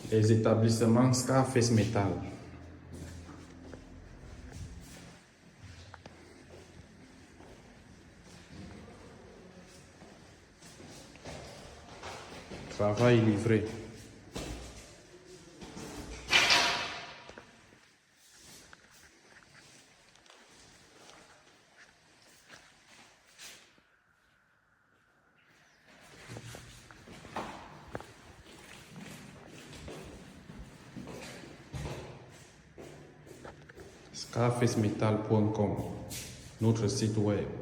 Les établissements Scarface Metal. Travail livré. Scarfacemetal.com, notre site web.